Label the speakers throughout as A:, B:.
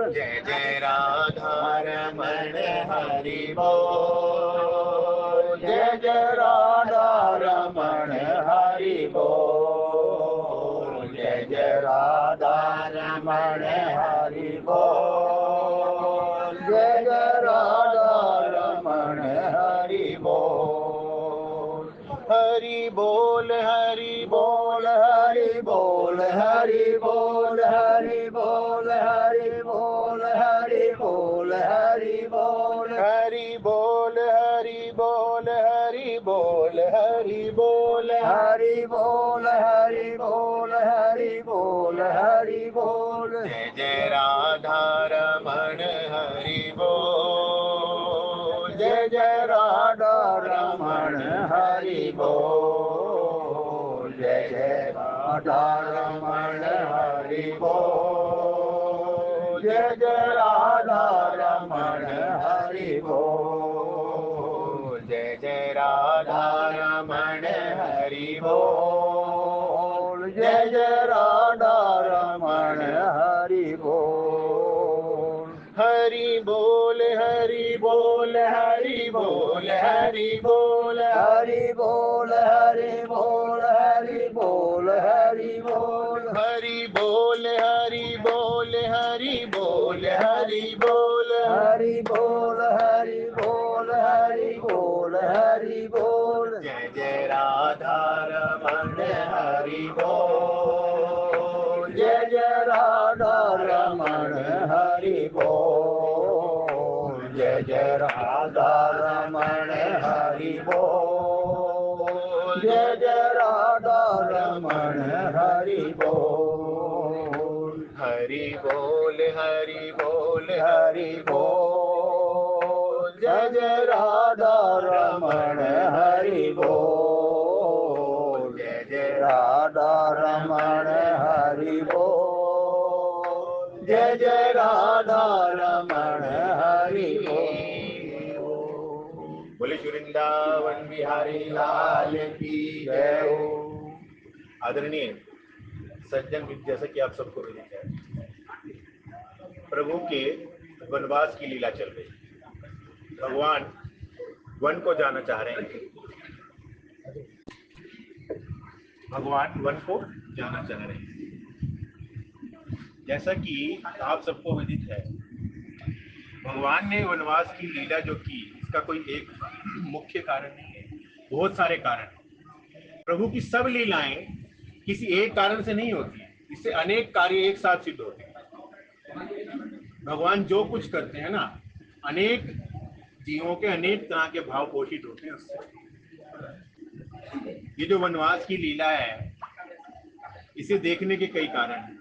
A: जय जय राधा रमण हरि बोल। जय जय राधा रमण हरि बोल। जय जय राधा रमण हरि बोल। जय जय राधा रमण हरि बोल। हरि बोल हरि बोल हरि बोल हरि बोल हरि बोल हरि बोल हरि बोल हरि बोल हरि बोल हरि बोल हरि बोल हरि बोल हरि बोल हरि बोल हरि बोल हरि बोल। जय जय राधा रमण हरि बोल। जय जय राधा रमण हरि बोल। जय जय राधा रमण हरि बोल। जय जय राधा रमण हरि बोल। जय जय राधा रमण हरि बोल। जय जय राधा रमण हरि बोल। हरि बोल हरि बोल हरि बोल हरि बोल हरि बोल हरि बोल हरि बोल हरि बोल हरि बोल हरि बोल हरि बोल हरि बोल हरि बोल हरि बोल हरि बोल हरि बोल। जय जय राधा रमण हरि बोल। जय जय राधा रमण हरि बोल। जय जय राधा रमण हरि बोल। जय जय राधा रमण हरि बोल। हरि बोल हरि बोल हरि बोल। जय जय राधा रमण हरि बोल। जय जय राधा रमण हरि बोल। जय जय राधा रमण हरि बोल। बोले वृंदावन बिहारी लाल की जय हो। आदरणीय सज्जन मित्र, जैसा कि आप सबको विदित है, प्रभु के वनवास की लीला चल रही है। भगवान वन को जाना चाह रहे हैं। भगवान वन को जाना चाह रहे हैं। जैसा कि आप सबको विदित है, भगवान ने वनवास की लीला जो की, इसका कोई एक मुख्य कारण नहीं है, बहुत सारे कारण हैं। प्रभु की सब लीलाएं किसी एक कारण से नहीं होती हैं, इससे अनेक कार्य एक साथ सिद्ध होते हैं। भगवान जो कुछ करते हैं ना, अनेक जीवों के अनेक तरह के भाव पोषित होते हैं उससे। ये जो वनवास की लीला है, इसे देखने के कई कारण हैं।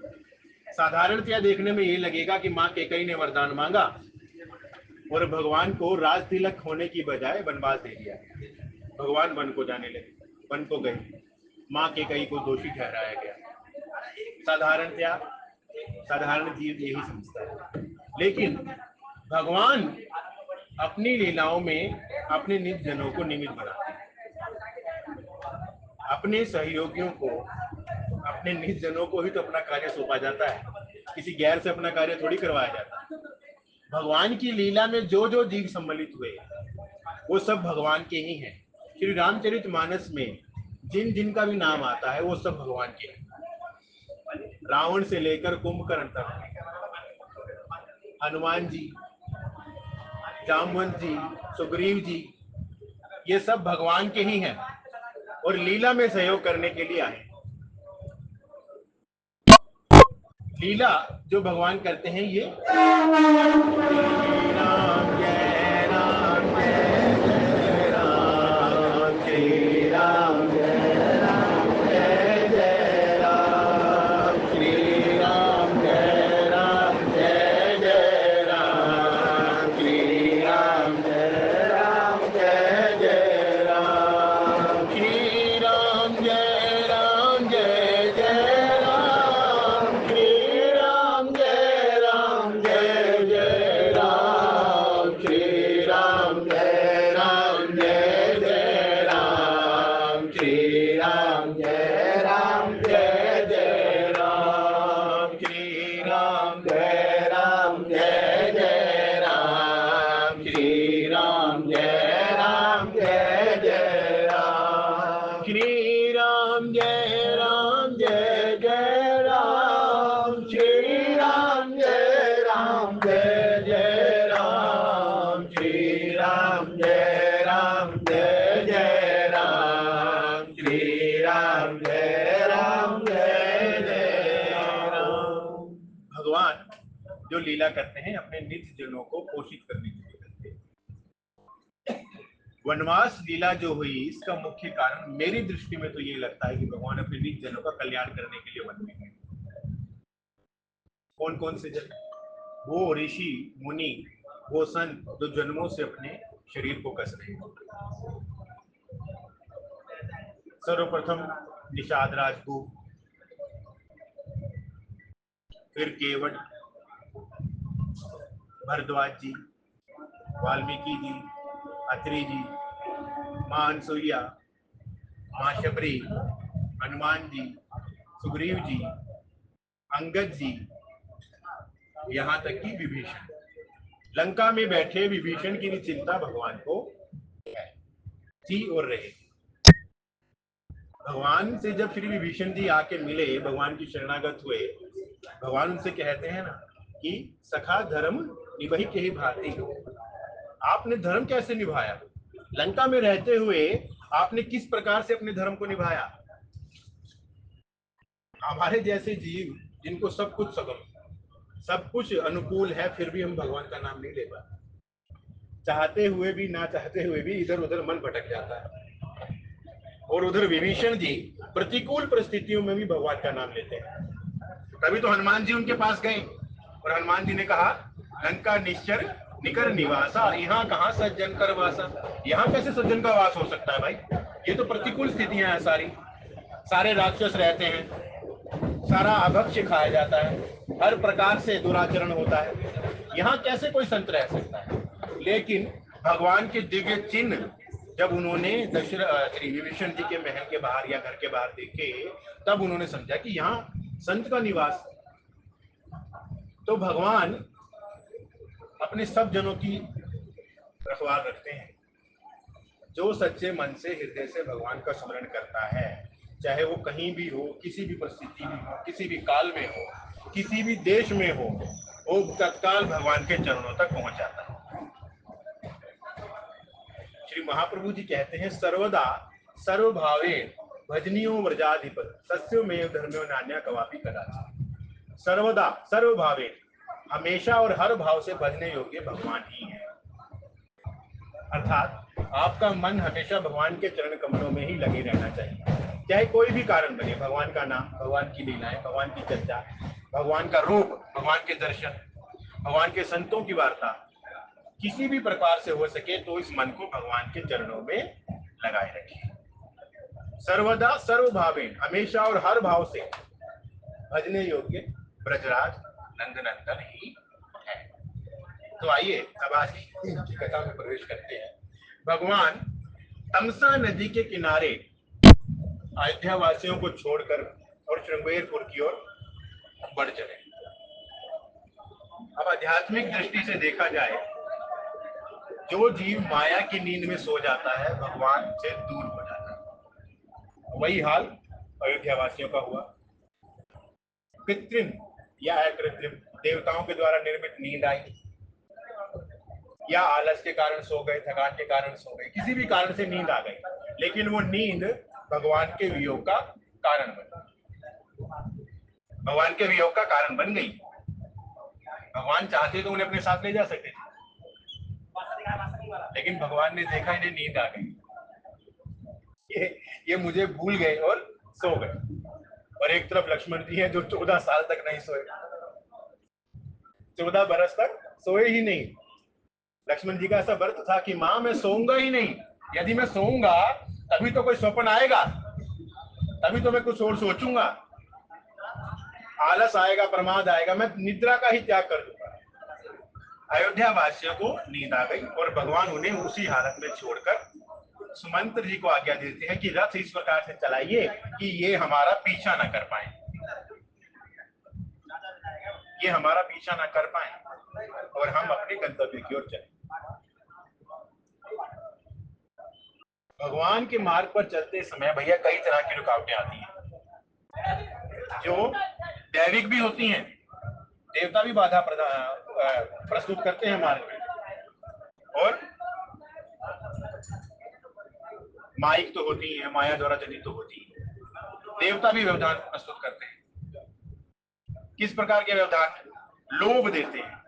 A: साधारणतया देखने में ये लगेगा कि माँ कैकेयी ने वरदान मांगा और भगवान को राज तिलक होने की बजाय वनवास दे दिया। भगवान वन को जाने लगे, वन को गए, माँ कैकेयी को दोषी ठहराया गया। साधारण जीव यही समझता है। लेकिन भगवान अपनी लीलाओं में अपने निज जनों को निमित्त बनाते हैं, अपने सहयोगियों को, अपने निज जनों को ही तो अपना कार्य सौंपा जाता है, किसी गैर से अपना कार्य थोड़ी करवाया जाता है। भगवान की लीला में जो जो जीव सम्मिलित हुए वो सब भगवान के ही हैं। श्री रामचरितमानस में जिन जिन का भी नाम आता है वो सब भगवान के हैं। रावण से लेकर कुंभकर्ण तक, हनुमान जी, जामवंत जी, सुग्रीव जी, ये सब भगवान के ही हैं और लीला में सहयोग करने के लिए आए। लीला जो भगवान करते हैं ये राम जय राम जय जय राम, श्री राम जय राम जय जय राम, श्री राम जय राम जय जय राम, श्री राम जय राम जय जय राम, श्री राम जय राम जय जय राम, श्री राम जय राम जय जय राम, श्री जो लीला करते हैं अपने निज जनों को पोषित करने के लिए करते हैं। वनवास लीला जो हुई इसका मुख्य कारण मेरी दृष्टि में तो ये लगता है कि भगवान अपने निज जनों का कल्याण करने के लिए वन में गए। कौन कौन से जन? वो ऋषि मुनि, वो संत जो जन्मों से अपने शरीर को कस रहे हैं। सर्वप्रथम निषाद राजपूत, फिर केवट, भरद्वाज जी, वाल्मीकि जी, अत्रि जी, मां अनसुईया, मां शबरी, हनुमान जी, सुग्रीव जी, अंगद जी, यहां तक कि विभीषण। लंका में बैठे विभीषण की भी चिंता भगवान को है, थी और रहे। भगवान से जब श्री विभीषण जी आके मिले, भगवान की शरणागत हुए, भगवान उनसे कहते हैं ना कि सखा धर्म निभहि के ही भांति। आपने धर्म कैसे निभाया? लंका में रहते हुए आपने किस प्रकार से अपने धर्म को निभाया? हमारे जैसे जीव जिनको सब कुछ सगम, सब कुछ अनुकूल है, फिर भी हम भगवान का नाम नहीं ले पाते। चाहते हुए भी ना चाहते हुए भी इधर उधर मन भटक जाता है। और उधर विभीषण जी प्रतिकूल परिस्थितियों में भी भगवान का नाम लेते हैं। तभी तो हनुमान जी उनके पास गए और हनुमान जी ने कहा, लंका निश्चर निकर निवासा, यहाँ कहाँ सज्जन कर वासा। यहाँ कैसे सज्जन का वास हो सकता है भाई? ये तो प्रतिकूल स्थितियां हैं सारी। सारे राक्षस रहते हैं, सारा अभक्ष्य खाया जाता है, हर प्रकार से दुराचरण होता है। यहाँ कैसे कोई संत रह सकता है? लेकिन भगवान के दिव्य चिन्ह जब उन्होंने श्री विभीषण जी के महल के बाहर या घर के बाहर देखे, तब उन्होंने समझा कि यहाँ संत का निवास। तो भगवान अपने सब जनों की रखवाल रखते हैं। जो सच्चे मन से हृदय से भगवान का स्मरण करता है, चाहे वो कहीं भी हो, किसी भी परिस्थिति में हो, किसी भी काल में हो, किसी भी देश में हो, वो तत्काल भगवान के चरणों तक पहुंच जाता है। श्री महाप्रभु जी कहते हैं, सर्वदा सर्वभावे भजनियो व्रजाधिपत सस्यो में धर्म्यो नान्या कवापि कदाचित्। सर्वदा सर्वभावे, हमेशा और हर भाव से भजने योग्य भगवान ही है। अर्थात आपका मन हमेशा भगवान के चरण कमलों में ही लगे रहना चाहिए, चाहे कोई भी कारण बने। भगवान का नाम, भगवान की लीलाएं, भगवान की चर्चा, भगवान का रूप, भगवान के दर्शन, भगवान के संतों की वार्ता, किसी भी प्रकार से हो सके तो इस मन को भगवान के चरणों में लगाए रखिए। सर्वदा सर्वभावेन, हमेशा और हर भाव से भजने योग्य ब्रजराज नंदनंदन ही है। तो आइए अब आज की कथा में प्रवेश करते हैं। भगवान तमसा नदी के किनारे अयोध्या वासियों को छोड़कर और श्रृंगेरपुर की ओर बढ़ चले। अब आध्यात्मिक दृष्टि से देखा जाए, जो जीव माया की नींद में सो जाता है भगवान से दूर हो जाता है। वही हाल अयोध्या वासियों का हुआ। कृत्रिम या अकृत्रिम देवताओं के द्वारा निर्मित नींद आई, या आलस के कारण सो गए, थकान के कारण सो गए, किसी भी कारण से नींद आ गई, लेकिन वो नींद भगवान के वियोग का कारण बन भगवान के वियोग का कारण बन गई। भगवान चाहते तो उन्हें अपने साथ ले जा सकते थे, लेकिन भगवान ने देखा इन्हें नींद आ गई, ये मुझे भूल गए और सो गए। और एक तरफ लक्ष्मण जी हैं जो 14 साल तक नहीं सोए, 14 बरस तक सोए ही नहीं। लक्ष्मण जी का ऐसा व्रत था कि मां मैं सोऊंगा ही नहीं, यदि मैं सोऊंगा तभी तो कोई स्वप्न आएगा, तभी तो मैं कुछ और सोचूंगा, आलस आएगा, प्रमाद आएगा, मैं निद्रा का ही त्याग कर दूंगा। अयोध्या वासियों को नींद आ गई और भगवान उन्हें उसी हालत में छोड़कर सुमंत्र जी को आज्ञा देते हैं कि रथ इस प्रकार से चलाइए कि ये हमारा पीछा ना कर पाए, ये हमारा पीछा ना कर पाए और हम अपने गंतव्य की ओर चले। भगवान के मार्ग पर चलते समय भैया कई तरह की रुकावटें आती हैं, जो दैविक भी होती हैं। देवता भी बाधा प्रस्तुत करते हैं मार्ग में, और माइक तो होती है, माया द्वारा जनित तो होती है। देवता भी व्यवधान प्रस्तुत करते हैं। किस प्रकार के व्यवधान? लोभ देते हैं,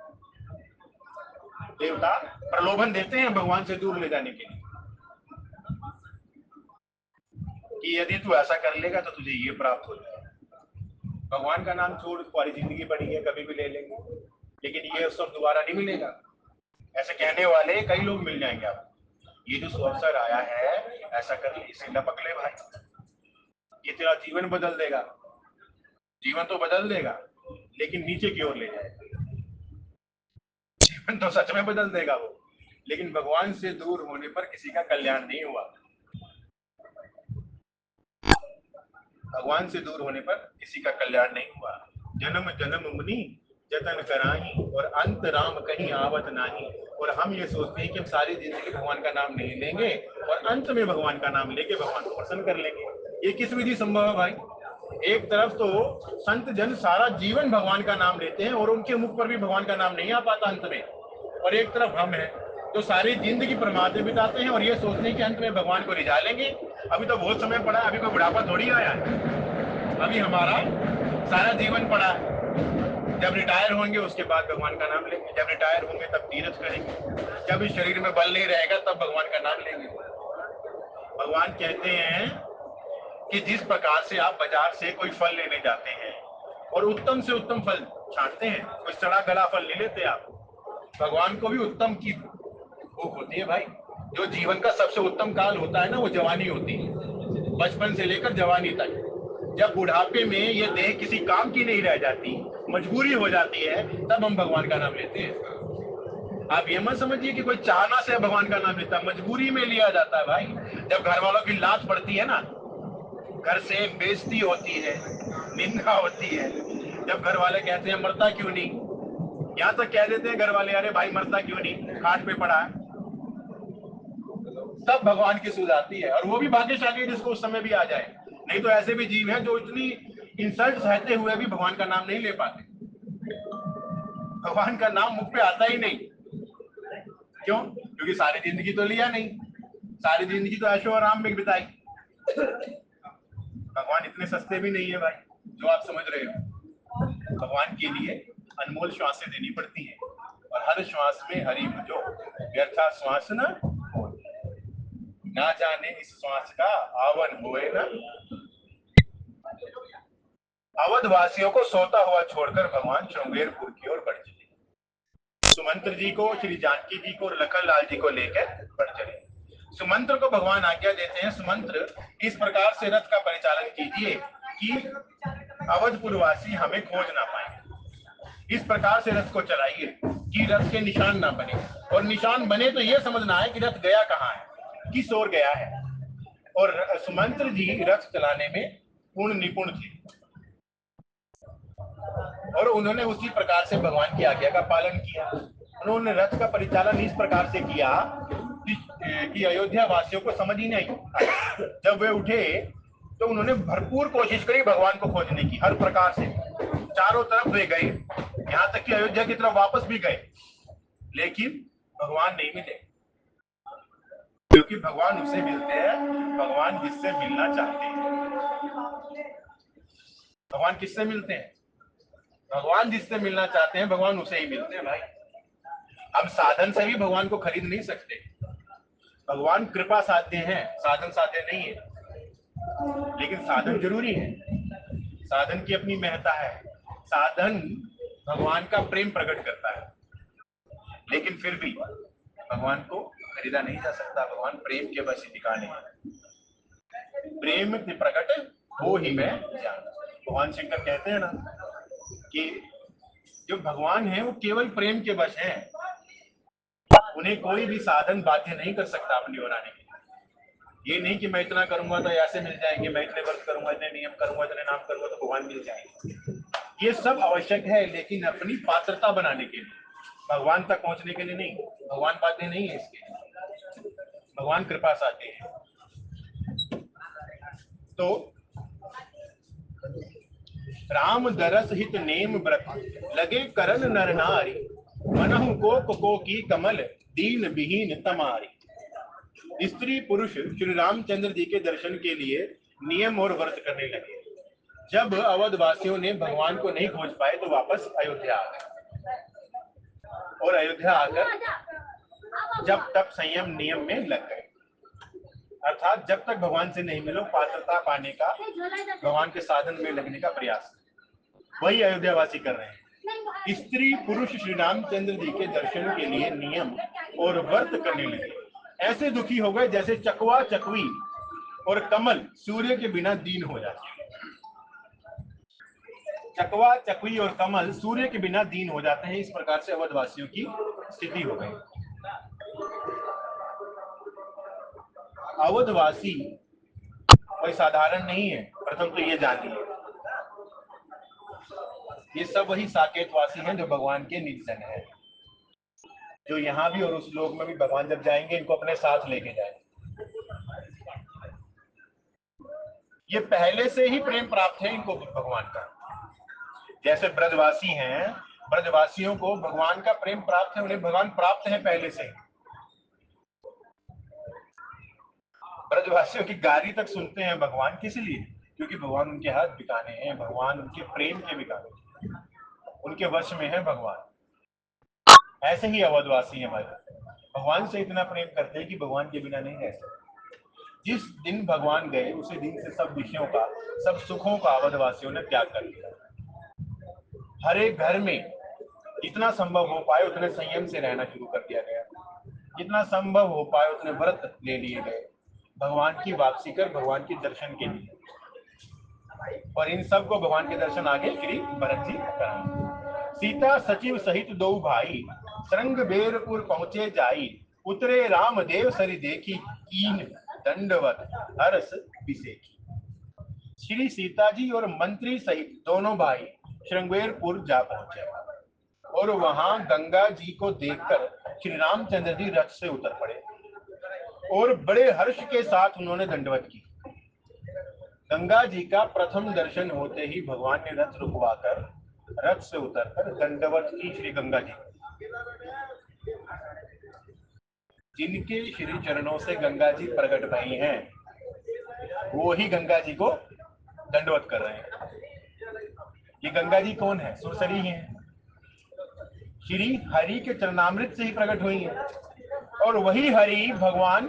A: देवता प्रलोभन देते हैं भगवान से दूर ले जाने के लिए कि यदि तू ऐसा कर लेगा तो तुझे ये प्राप्त हो जाएगा। भगवान का नाम छोड़, तुम्हारी जिंदगी बड़ी है, कभी भी ले लेंगे, लेकिन ये सब दोबारा नहीं मिलेगा। ऐसे कहने वाले कई लोग मिल जाएंगे आपको। ये जो अवसर आया है, ऐसा कर ले, इसे लपक ले भाई, ये तेरा जीवन बदल देगा। जीवन तो बदल देगा, लेकिन नीचे की ओर ले जाएगा। जीवन तो सच में बदल देगा वो, लेकिन भगवान से दूर होने पर किसी का कल्याण नहीं हुआ। भगवान से दूर होने पर किसी का कल्याण नहीं हुआ। जन्म जन्म मुनि जतन कराही और अंत राम कहीं आवत नाही। और हम ये सोचते हैं कि हम सारी जिंदगी भगवान का नाम नहीं लेंगे और अंत में भगवान का नाम लेके भगवान को प्रसन्न कर लेंगे। ये किस विधि संभव है भाई? एक तरफ तो संत जन सारा जीवन भगवान का नाम लेते हैं और उनके मुख पर भी भगवान का नाम नहीं आ पाता अंत में, और एक तरफ हम हैं जो सारी जिंदगी परमात्मा बिताते हैं और ये सोचने के अंत में भगवान को रिझा लेंगे। अभी तो बहुत समय पड़ा है, अभी कोई बुढ़ापा थोड़ी आया है, अभी हमारा सारा जीवन पड़ा है। जब रिटायर होंगे उसके बाद भगवान का नाम लेंगे, जब रिटायर होंगे तब तीर्थ करेंगे, जब इस शरीर में बल नहीं रहेगा तब भगवान का नाम लेंगे। भगवान कहते हैं कि जिस प्रकार से आप बाजार से कोई फल लेने जाते हैं और उत्तम से उत्तम फल छांटते हैं, कोई सड़ा गला फल नहीं लेते आप। भगवान को भी उत्तम की भूख होती है भाई। जो जीवन का सबसे उत्तम काल होता है ना, वो जवानी होती है, बचपन से लेकर जवानी तक। जब बुढ़ापे में ये देह किसी काम की नहीं रह जाती, मजबूरी हो जाती है, तब हम भगवान का नाम लेते हैं। आप ये मत समझिए कि कोई चाहना से भगवान का नाम लेता है, मजबूरी में लिया जाता है भाई। जब घर वालों की लात पड़ती है ना, घर से बेइज्जती होती है, निंदा होती है, जब घर वाले कहते हैं मरता क्यों नहीं, यहाँ तक कह देते हैं घर वाले, अरे भाई मरता क्यों नहीं, खाट पे पड़ा है, तब भगवान की सूझ आती है। और वो भी भाग्यशाली है जिसको उस समय भी आ जाए। नहीं तो ऐसे भी जीव हैं जो इतनी इंसल्ट सहते हुए भी भगवान का नाम नहीं ले पाते, भगवान का नाम मुख पे आता ही नहीं। क्यों? क्योंकि सारी जिंदगी तो लिया नहीं, सारी जिंदगी तो ऐशो आराम में बिताई। भगवान इतने सस्ते भी नहीं है भाई जो आप समझ रहे हो। भगवान के लिए अनमोल श्वासें देनी पड़ती हैं, और हर श्वास में हरि भजो व्यर्था श्वास ना जाने इस श्वास का आवन हुए ना। अवध वासियों को सोता हुआ छोड़कर भगवान श्रृंगेरपुर की ओर बढ़ चले। सुमंत्र जी को, श्री जानकी जी को, लखन लाल जी को लेकर बढ़ चले। सुमंत्र को भगवान आज्ञा देते हैं, सुमंत्र इस प्रकार से रथ का परिचालन कीजिए कि अवधपुर वासी हमें खोज ना पाए। इस प्रकार से रथ को चलाइए कि रथ के निशान ना बने, और निशान बने तो यह समझना है कि रथ गया कहाँ है, किस ओर गया है। और सुमंत्र जी रथ चलाने में पूर्ण निपुण थे, और उन्होंने उसी प्रकार से भगवान की आज्ञा का पालन किया। उन्होंने रथ का परिचालन इस प्रकार से किया कि अयोध्या वासियों को समझ ही नहीं। जब वे उठे तो उन्होंने भरपूर कोशिश करी भगवान को खोजने की, हर प्रकार से चारों तरफ वे गए, यहाँ तक कि अयोध्या की तरफ वापस भी गए, लेकिन भगवान नहीं मिले। क्योंकि भगवान उससे मिलते हैं भगवान जिससे मिलना चाहते हैं। भगवान किससे मिलते हैं? भगवान जिससे मिलना चाहते हैं भगवान उसे ही मिलते हैं भाई। हम साधन से भी भगवान को खरीद नहीं सकते। भगवान कृपा साध्य है, साधन साध्य नहीं है। लेकिन साधन जरूरी है, साधन की अपनी महत्ता है। साधन भगवान का प्रेम प्रकट करता है, लेकिन फिर भी भगवान को खरीदा नहीं जा सकता। भगवान प्रेम के बस ठिकाने हैं। प्रेम के प्रकट हो ही मैं जान। भगवान शंकर कहते हैं ना कि जो भगवान है वो केवल प्रेम के बस हैं, उन्हें कोई भी साधन बाध्य नहीं कर सकता अपनी ओर आने के लिए। ये नहीं कि मैं इतना करूंगा तो ऐसे मिल जाएंगे, मैं इतने व्रत करूंगा, इतने नियम करूंगा, इतने नाम करूंगा तो भगवान मिल जाएंगे। ये सब आवश्यक है, लेकिन अपनी पात्रता बनाने के लिए, भगवान तक पहुंचने के लिए नहीं। भगवान बाध्य नहीं है इसके, भगवान कृपा साध्य है। तो राम दरस हित नेम व्रत लगे करन नर नारी, मनहु को की कमल दीन विहीन तमारी। स्त्री पुरुष श्री रामचंद्र जी के दर्शन के लिए नियम और व्रत करने लगे। जब अवध वासियों ने भगवान को नहीं खोज पाए तो वापस अयोध्या आ गए। और अयोध्या आकर जब तक संयम नियम में लग गए, अर्थात जब तक भगवान से नहीं मिलो पात्रता पाने का, भगवान के साधन में लगने का प्रयास, वही अयोध्यावासी कर रहे हैं। स्त्री पुरुष श्री रामचंद्र जी के दर्शन के लिए नियम और व्रत करने लगे, ऐसे दुखी हो गए जैसे चकवा चकवी और कमल सूर्य के बिना दीन हो जाते हैं। चकवा चकवी और कमल सूर्य के बिना दीन हो जाते हैं, इस प्रकार से अवधवासियों की स्थिति हो गई। अवधवासी कोई साधारण नहीं है, प्रथम तो ये जानिए। ये सब वही साकेतवासी हैं जो भगवान के निज जन हैं, जो यहाँ भी और उस लोक में भी भगवान जब जाएंगे इनको अपने साथ लेके जाएंगे। ये पहले से ही प्रेम प्राप्त है इनको भगवान का। जैसे ब्रजवासी हैं, ब्रजवासियों को भगवान का प्रेम प्राप्त है, उन्हें भगवान प्राप्त है पहले से। ब्रजवासियों की गाली तक सुनते हैं भगवान, किस लिए? क्योंकि भगवान उनके हाथ बिकाने हैं, भगवान उनके प्रेम के बिकाने, उनके वश में है भगवान। ऐसे ही अवधवासी हैं भाई, भगवान से इतना प्रेम करते हैं कि भगवान के बिना नहीं रह सकते। जिस दिन भगवान गए उसी दिन से सब विषयों का, सब सुखों का अवधवासियों ने त्याग कर दिया। हर एक घर में जितना संभव हो पाए उतने संयम से रहना शुरू कर दिया गया, जितना संभव हो पाए उतने व्रत ले लिए गए भगवान की वापसी कर, भगवान के दर्शन के लिए। और इन सब को भगवान के दर्शन आगे श्री भरत जी कराएंगे। सीता सचिव सहित दो भाई श्रृंग बेरपुर पहुंचे जाई, उतरे राम देव सरि देखी, कीन दंडवत हर्ष बिसेखी। श्री सीता जी और मंत्री सहित दोनों भाई श्रृंगेरपुर जा पहुंचे और वहां गंगा जी को देखकर श्री रामचंद्र जी रथ से उतर पड़े और बड़े हर्ष के साथ उन्होंने दंडवत की। गंगा जी का प्रथम दर्शन होते ही भगवान ने रथ रुकवाकर रथ से उतरकर दंडवत की श्री गंगा जी। जिनके श्री चरणों से गंगा जी प्रकट भई हैं, वो ही गंगा जी को दंडवत कर रहे हैं। ये गंगा जी कौन है? सुरसरी हैं, श्री हरि के चरणामृत से ही प्रकट हुई हैं, और वही हरि भगवान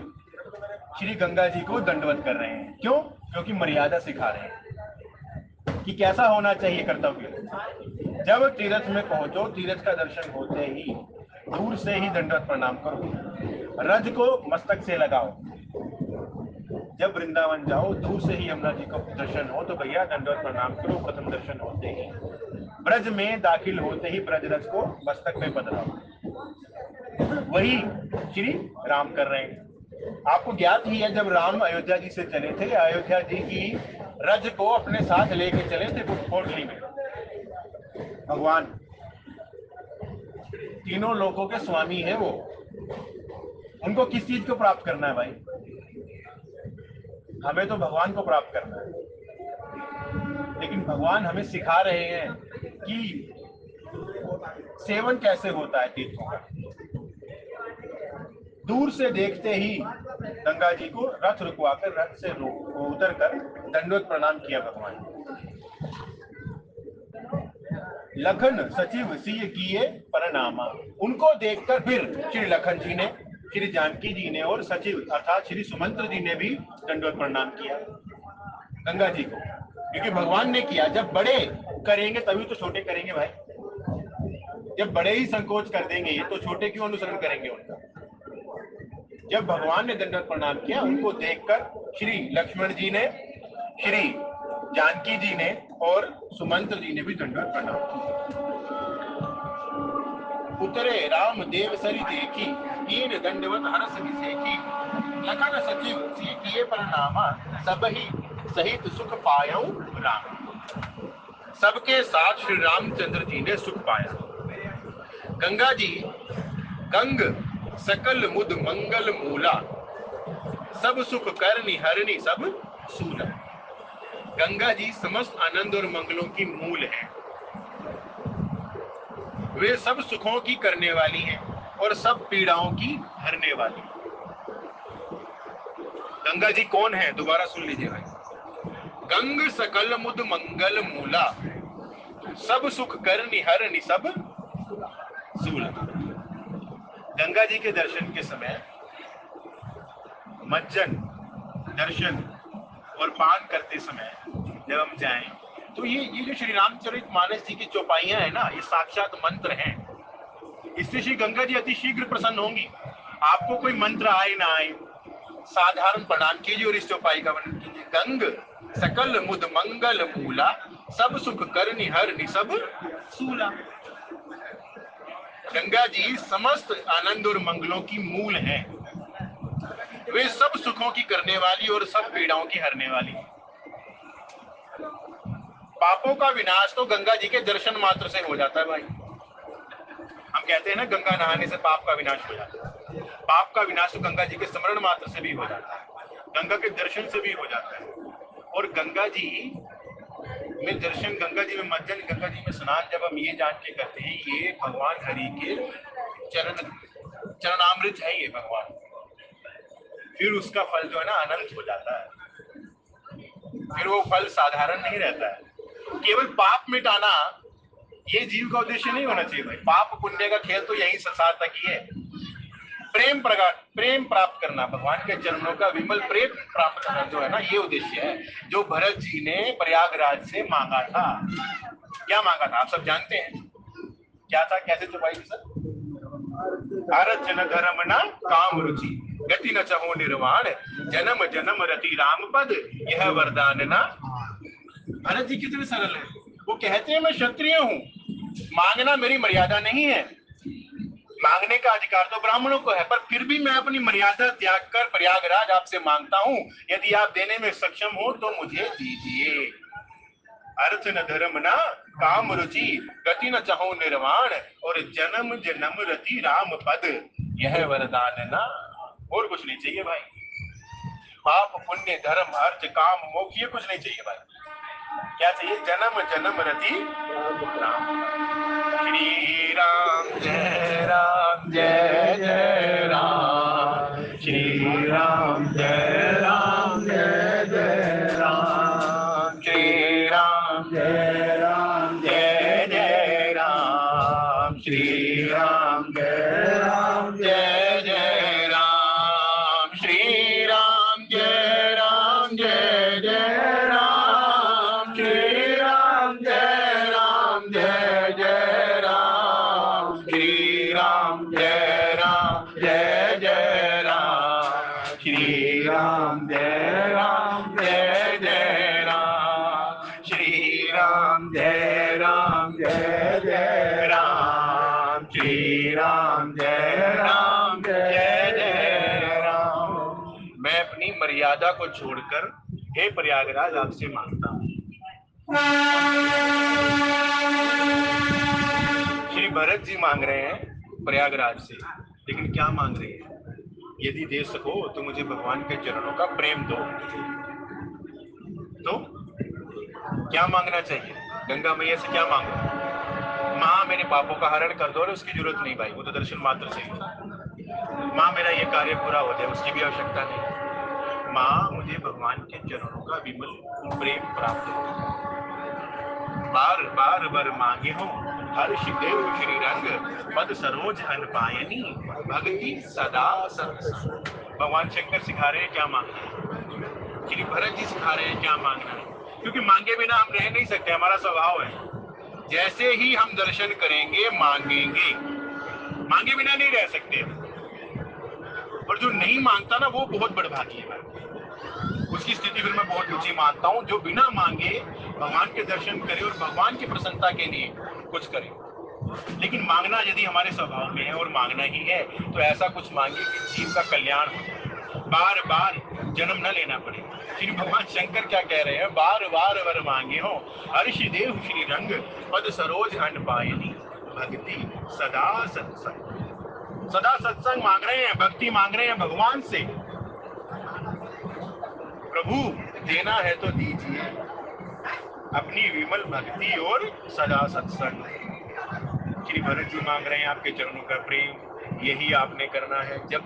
A: श्री गंगा जी को दंडवत कर रहे हैं। क्यों? क्योंकि मर्यादा सिखा रहे हैं कि कैसा होना चाहिए कर्तव्य। जब तीर्थ में पहुंचो, तीर्थ का दर्शन होते ही दूर से ही दंडवत प्रणाम करो, रज को मस्तक से लगाओ। जब वृंदावन जाओ, दूर से ही यमुना जी को दर्शन हो तो भैया दंडवत प्रणाम करो। प्रथम दर्शन होते ही, ब्रज में दाखिल होते ही ब्रज रज को मस्तक में बदलाओ। वही श्री राम कर रहे हैं। आपको ज्ञात ही है, जब राम अयोध्या जी से चले थे, अयोध्या जी की रज को अपने साथ लेके चले थे कोटली में। भगवान तीनों लोकों के स्वामी हैं वो, उनको किस चीज को प्राप्त करना है भाई? हमें तो भगवान को प्राप्त करना है, लेकिन भगवान हमें सिखा रहे हैं कि सेवन कैसे होता है तीर्थों का। दूर से देखते ही गंगा जी को रथ रुकवाकर रथ से उतर कर दंडवत प्रणाम किया भगवान। लखन सचिव सिय किए प्रणामा, उनको देखकर फिर श्री लखन जी ने, श्री जानकी जी ने और सचिव अर्थात श्री सुमंत्र जी ने भी दंडवत प्रणाम किया गंगा जी को, क्योंकि भगवान ने किया। जब बड़े करेंगे तभी तो छोटे करेंगे भाई। जब बड़े ही संकोच कर देंगे तो छोटे क्यों अनुसरण करेंगे उनका? जब भगवान ने दंडवत प्रणाम किया, उनको देखकर श्री लक्ष्मण जी ने, श्री जानकी जी ने और सुमंत्र जी ने भी दंडवत प्रणाम किया। उतरे राम देव सरि देखी, कीन दंडवत हर्ष बिसेखी। लखन सचिव सिय किए प्रणामा, सबहि सहित सुख पायौ राम। सबके साथ श्री रामचंद्र जी ने सुख पाया। गंगा जी गंग सकल मुद मंगल मूला, सब सुख करनी हरनी सब सूला। गंगा जी समस्त आनंद और मंगलों की मूल है, वे सब सुखों की करने वाली हैं और सब पीड़ाओं की हरने वाली। गंगा जी कौन है? दोबारा सुन लीजिए भाई। गंग सकल मुद मंगल मूला, सब सुख करनी हरनी सब। सूला। गंगा जी के दर्शन के समय मज्जन दर्शन और पान करते समय जब हम जाएं तो ये जो श्री रामचरितमानस जी की चौपाइयां है ना, ये साक्षात मंत्र हैं। इससे श्री गंगा जी अति शीघ्र प्रसन्न होंगी। आपको कोई मंत्र आए ना आए, साधारण प्रणाम कीजिए और इस चौपाई का वर्णन कीजिए। गंग सकल मुद मंगल मूला, सब सुख करनि हरनि सब सूला। गंगा जी समस्त आनंद और मंगलों की मूल है। वे सब सुखों की करने वाली और सब पीड़ाओं की हरने वाली। पापों का विनाश तो गंगा जी के दर्शन मात्र से हो जाता है भाई। हम कहते हैं ना गंगा नहाने से पाप का विनाश हो जाता है। पाप का विनाश तो गंगा जी के स्मरण मात्र से भी हो जाता है, गंगा के दर्शन से भी हो जाता है। और गंगा जी में दर्शन, गंगा जी में मज्जन, गंगा जी में स्नान जब हम ये जान के करते हैं ये भगवान हरि के चरणामृत है ये भगवान, फिर उसका फल जो है ना अनंत हो जाता है। फिर वो फल साधारण नहीं रहता है। केवल पाप मिटाना ये जीव का उद्देश्य नहीं होना चाहिए भाई। पाप पुण्य का खेल तो यही संसार तक ही है। प्रेम प्राप्त करना, भगवान के चरणों का विमल प्रेम प्राप्त करना जो है ना, ये उद्देश्य है जो भरत जी ने प्रयागराज से मांगा था। क्या मांगा था आप सब जानते हैं, क्या था, कैसे चुपाई थी सर? भारत जन धर्म न काम रुचि, गति न चहो निर्वाण, जन्म जन्म रति राम पद, यह वरदान न। भरत जी कितने सरल है। वो कहते हैं मैं क्षत्रिय हूं, मांगना मेरी मर्यादा नहीं है, मांगने का अधिकार तो ब्राह्मणों को है, पर फिर भी मैं अपनी मर्यादा त्याग कर प्रयागराज आपसे मांगता हूं। यदि आप देने में सक्षम हो तो मुझे दीजिए। अर्थ न धर्म न काम रुचि, गति न चाहो निर्वाण, और जन्म जन्म रति राम पद, यह वरदान न। और कुछ नहीं चाहिए भाई। पाप पुण्य धर्म अर्थ काम मोक्ष ये कुछ नहीं चाहिए भाई। क्या चाहिए? जन्म जन्म रति राम। श्री राम जय राम जय जय राम, श्री राम जय राम जय जय राम, श्री राम जय राम जय जय राम, श्री राम जय राम जय जय राम, श्री राम जय राम जय जय राम, श्री राम जय राम जय जय राम, श्री राम जय राम जय जय राम, श्री राम जय राम जय जय राम, श्री राम जय राम जय जय राम, श्री राम जय राम जय जय राम। मैं अपनी मर्यादा को छोड़कर हे प्रयागराज आपसे मांगता हूं। श्री भरत जी मांग रहे हैं प्रयागराज से, लेकिन क्या मांग रहे हैं? यदि दे सको तो मुझे भगवान के चरणों का प्रेम दो। तो क्या मांगना चाहिए? गंगा मैया से क्या मांगो? माँ मेरे पापों का हरण कर दो। और उसकी जरूरत नहीं भाई, वो तो दर्शन मात्र से ही। माँ मेरा ये कार्य पूरा हो जाए, उसकी भी आवश्यकता नहीं। माँ मुझे भगवान के चरणों का विमल प्रेम प्राप्त हो। बार बार वर मांगे हो, हर्ष देव श्री रंग, पद सरोज अन पायनी, भक्ति सदा सत्संग। भगवान शंकर सिखा रहे हैं क्या मांगना है, श्री भरत जी सिखा रहे हैं क्या मांगना है। क्योंकि मांगे बिना हम रह नहीं सकते, हमारा स्वभाव है। जैसे ही हम दर्शन करेंगे मांगेंगे, मांगे बिना नहीं रह सकते। और जो नहीं मांगता ना वो बहुत बड़भागी है, उसकी स्थिति फिर मैं बहुत ऊंची मानता हूं। जो बिना मांगे भगवान के दर्शन करे और भगवान की प्रसन्नता के लिए कुछ करे। लेकिन मांगना यदि हमारे स्वभाव में है और मांगना ही है तो ऐसा कुछ मांगे कि जीव का कल्याण हो जाए, बार बार जन्म न लेना पड़े। श्री भगवान शंकर क्या कह रहे हैं? बार बार वर मांगे हो, हर्ष देव श्री रंग, पद सरोज अन पायनी, भक्ति सदा सत्संग। सदा सत्संग मांग रहे हैं, भक्ति मांग रहे हैं भगवान से। प्रभु देना है तो दीजिए अपनी विमल भक्ति और सदा सत्संग। श्री भरत जी मांग रहे हैं आपके चरणों का प्रेम। यही आपने करना है। जब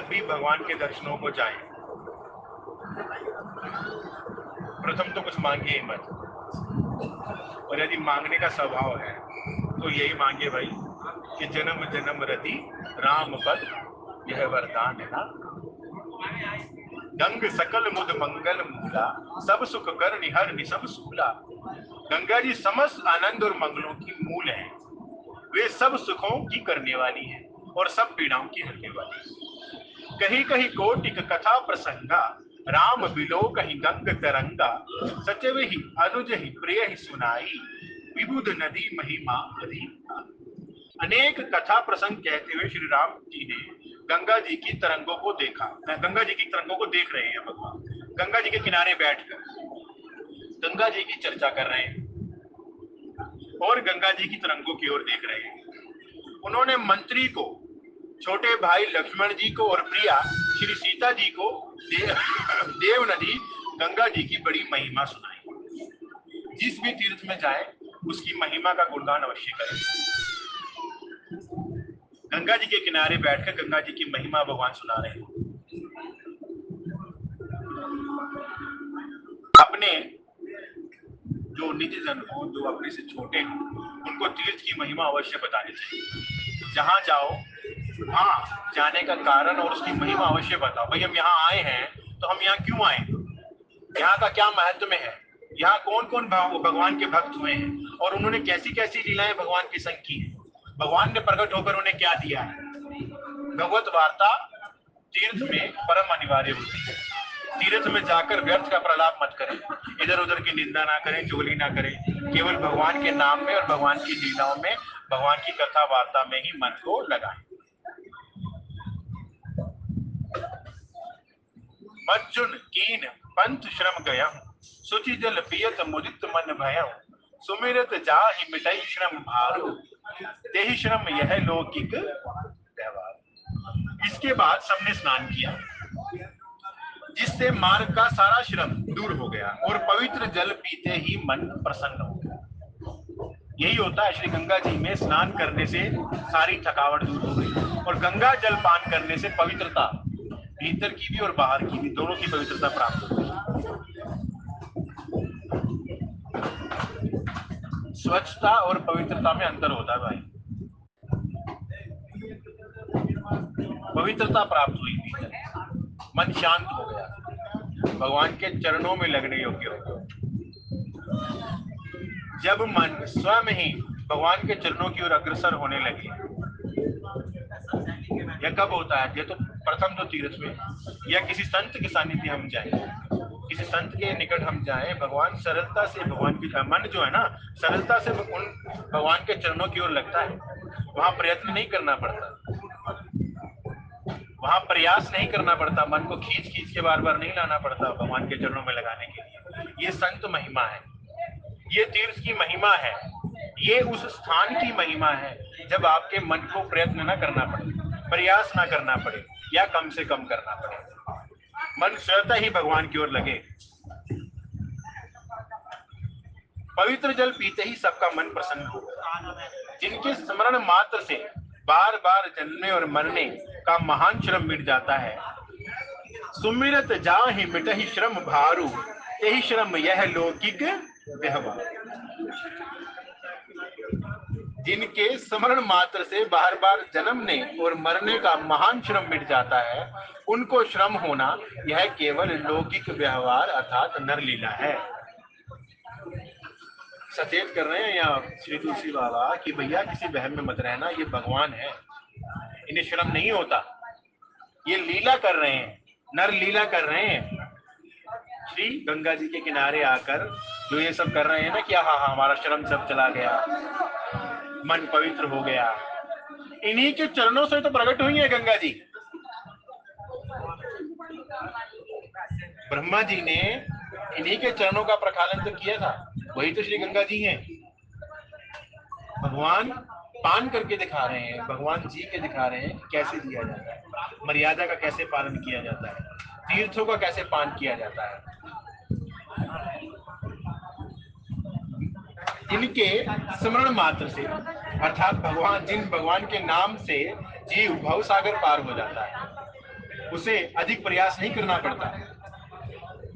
A: भी भगवान के दर्शनों को जाएं, प्रथम तो कुछ मांगिए मत। और यदि मांगने का स्वभाव है तो यही मांगे भाई कि जन्म जन्म रति राम पद यह वरदान है ना। गंग सकल मुद मंगल मूला सब सुख कर निहर निसब सूला। गंगा जी समस्त आनंद और मंगलों की मूल है। वे सब सुखों की करने वाली है और सब पीड़ाओं की हरने वाली है। कहीं कहीं कोटिक कथा प्रसंगा राम बिलो कहीं गंग तरंगा। सचव ही अनुज ही प्रिय ही सुनाई विबुध नदी महिमा अधिक। अनेक कथा प्रसंग कहते हुए श्री राम जी ने गंगा जी की तरंगों को देखा। गंगा जी की तरंगों को देख रहे हैं भगवान, गंगा जी के किनारे बैठकर गंगा जी की चर्चा कर रहे हैं और गंगा जी की तरंगों की ओर देख रहे हैं। उन्होंने मंत्री को, छोटे भाई लक्ष्मण जी को और प्रिया श्री सीता जी को देव नदी गंगा जी की बड़ी महिमा सुनाई। जिस भी तीर्थ में जाए उसकी महिमा का गुणगान अवश्य करें। गंगा जी के किनारे बैठकर गंगा जी की महिमा भगवान सुना रहे हैं। अपने जो निज जन हो, जो अपने से छोटे हो, उनको तीर्थ की महिमा अवश्य बतानी चाहिए। जहां जाओ वहां जाने का कारण और उसकी महिमा अवश्य बताओ। भाई हम यहाँ आए हैं तो हम यहाँ क्यों आए, यहाँ का क्या महत्व में है, यहाँ कौन कौन भगवान के भक्त हुए हैं और उन्होंने कैसी कैसी लीलाएं भगवान के संग की है, भगवान ने प्रकट होकर उन्हें क्या दिया है। भगवत वार्ता तीर्थ में परम अनिवार्य होती है। तीर्थ में जाकर व्यर्थ का प्रलाप मत करें, इधर उधर की निंदा ना करें, चोली ना करें। केवल भगवान के नाम में और भगवान की लीलाओं में, भगवान की कथा वार्ता में ही मन को लगाएं। मज्जुन कीन पंथ श्रम गया सुचि जल पियत मुदित मन भय। सुमिरत जाहि मिटई श्रम भारू तेहि श्रम यह लौकिक व्यवहार। इसके बाद सबने स्नान किया जिससे मार्ग का सारा श्रम दूर हो गया और पवित्र जल पीते ही मन प्रसन्न हो गया। यही होता है, श्री गंगा जी में स्नान करने से सारी थकावट दूर हो गई और गंगा जल पान करने से पवित्रता, भीतर की भी और बाहर की भी, दोनों की पवित्रता प्राप्त होती है। स्वच्छता और पवित्रता में अंतर होता है भाई। पवित्रता प्राप्त हुई भीतर, मन शांत हो गया, भगवान के चरणों में लगने योग्य हो गया। जब मन स्वयं ही भगवान के चरणों की ओर अग्रसर होने लगे, यह कब होता है? ये तो प्रथम तो तीर्थ में या किसी संत के सानिध्य हम जाएं, किसी संत के निकट हम जाएं, भगवान सरलता से, भगवान की मन जो है ना सरलता से उन भगवान के चरणों की ओर लगता है। वहां प्रयत्न नहीं करना पड़ता, वहां प्रयास नहीं करना पड़ता, मन को खींच खींच के बार बार नहीं लाना पड़ता भगवान के चरणों में लगाने के लिए। ये संत महिमा है, ये तीर्थ की महिमा है, ये उस स्थान की महिमा है जब आपके मन को प्रयत्न न करना पड़े, प्रयास ना करना पड़े या कम से कम करना पड़े, मन स्वतः ही भगवान की ओर लगे। पवित्र जल पीते ही सबका मन प्रसन्न हो, जिनके स्मरण मात्र से बार बार जन्मने और मरने का महान श्रम मिट जाता है। सुमिरत जाहि मिटहि श्रम भारू तेहि श्रम यह लौकिक व्यवहार। जिनके स्मरण मात्र से बार बार जन्मने और मरने का महान श्रम मिट जाता है, उनको श्रम होना यह केवल लौकिक व्यवहार अर्थात नर लीला है। सचेत कर रहे हैं यहाँ श्री तुलसी बाबा कि भैया किसी बहम में मत रहना, ये भगवान है, इन्हें श्रम नहीं होता, ये लीला कर रहे हैं, नर लीला कर रहे हैं। श्री गंगा जी के किनारे आकर जो ये सब कर रहे हैं ना कि हाँ हमारा श्रम सब चला गया, मन पवित्र हो गया, इन्हीं के चरणों से तो प्रकट हुई है गंगा जी। ब्रह्मा जी ने इन्हीं के चरणों का प्रक्षालन तो किया था, वही तो श्री गंगा जी हैं। भगवान पान करके दिखा रहे हैं, भगवान जी के दिखा रहे हैं कैसे दिया जाता है, मर्यादा का कैसे पालन किया जाता है, तीर्थों का कैसे पान किया जाता है। इनके स्मरण मात्र से अर्थात भगवान के नाम से जीव भव सागर पार हो जाता है, उसे अधिक प्रयास नहीं करना पड़ता,